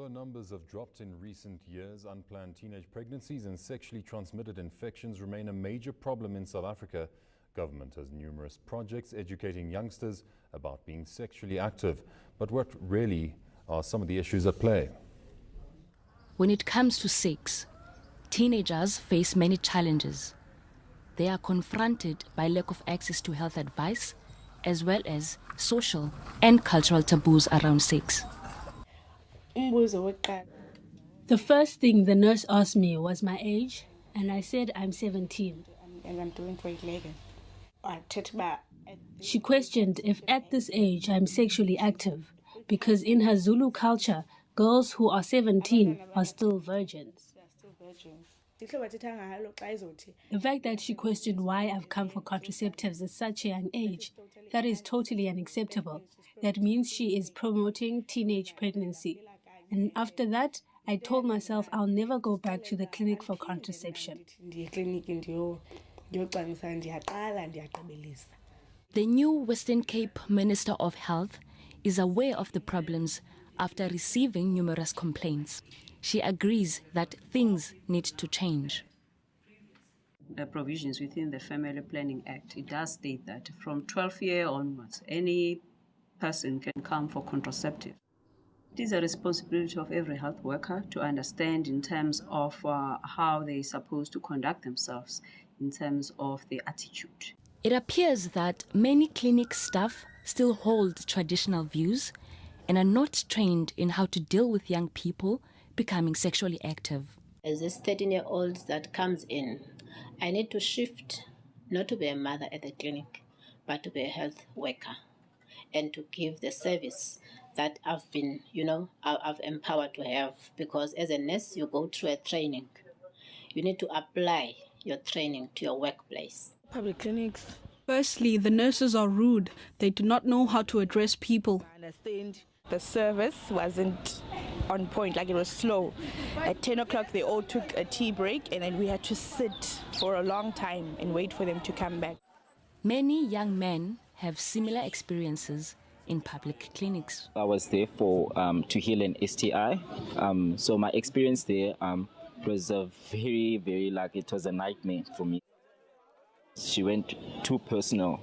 Although numbers have dropped in recent years, unplanned teenage pregnancies and sexually transmitted infections remain a major problem in South Africa. Government has numerous projects educating youngsters about being sexually active. But what really are some of the issues at play? When it comes to sex, teenagers face many challenges. They are confronted by lack of access to health advice, as well as social and cultural taboos around sex. The first thing the nurse asked me was my age, and I said I'm 17. And I'm doing great legging. She questioned if at this age I'm sexually active, because in her Zulu culture, girls who are 17 are still virgins. The fact that she questioned why I've come for contraceptives at such a young age, that is totally unacceptable. That means she is promoting teenage pregnancy. And after that, I told myself I'll never go back to the clinic for contraception. The new Western Cape Minister of Health is aware of the problems after receiving numerous complaints. She agrees that things need to change. Provisions within the Family Planning Act, it does state that from 12 years onwards, any person can come for contraceptive. It is a responsibility of every health worker to understand in terms of how they're supposed to conduct themselves, in terms of their attitude. It appears that many clinic staff still hold traditional views and are not trained in how to deal with young people becoming sexually active. As this 13-year-old that comes in, I need to shift not to be a mother at the clinic, but to be a health worker and to give the service that I've been, I've empowered to have, because as a nurse, you go through a training. You need to apply your training to your workplace. Public clinics. Firstly, the nurses are rude. They do not know how to address people. I understand the service wasn't on point, like it was slow. At 10 o'clock, they all took a tea break, and then we had to sit for a long time and wait for them to come back. Many young men have similar experiences in public clinics. I was there for to heal an STI. So my experience there was a very, it was a nightmare for me. She went too personal,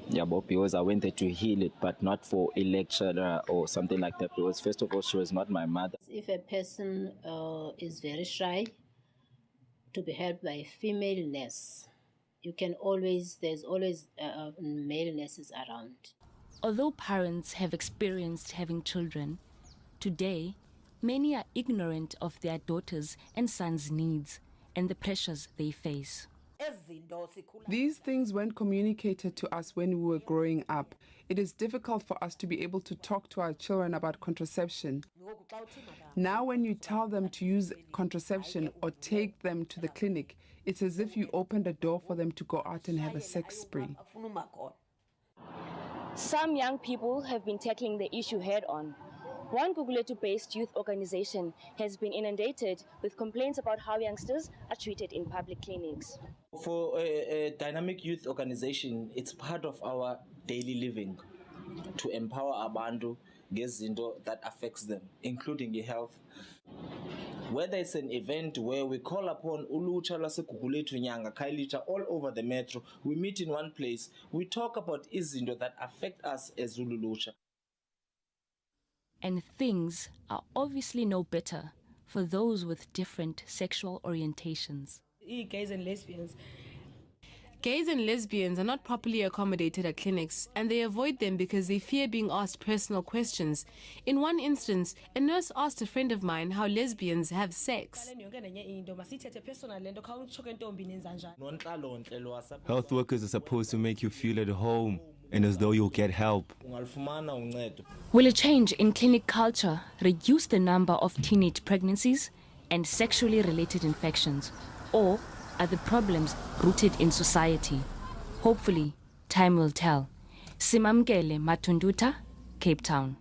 because I went there to heal it, but not for a lecturer or something like that. Because first of all, she was not my mother. If a person is very shy, to be helped by a female nurse, there's always male nurses around. Although parents have experienced having children, today many are ignorant of their daughters' and sons' needs and the pressures they face. These things weren't communicated to us when we were growing up. It is difficult for us to be able to talk to our children about contraception. Now when you tell them to use contraception or take them to the clinic, it's as if you opened a door for them to go out and have a sex spree. Some young people have been tackling the issue head-on. One Gugulethu-based youth organization has been inundated with complaints about how youngsters are treated in public clinics. For a dynamic youth organization, it's part of our daily living to empower abantu ngezinto that affects them, including your health. Whether it's an event where we call upon ulutsha lwaseGugulethu Nyanga Khayelitsha all over the metro, we meet in one place, we talk about izinto that affect us as Zulu lutsha. And things are obviously no better for those with different sexual orientations. Gays and lesbians are not properly accommodated at clinics, and they avoid them because they fear being asked personal questions. In one instance, a nurse asked a friend of mine how lesbians have sex. Health workers are supposed to make you feel at home and as though you'll get help. Will a change in clinic culture reduce the number of teenage pregnancies and sexually related infections? Or are the problems rooted in society? Hopefully, time will tell. Simamkele, Mantuntuta, Cape Town.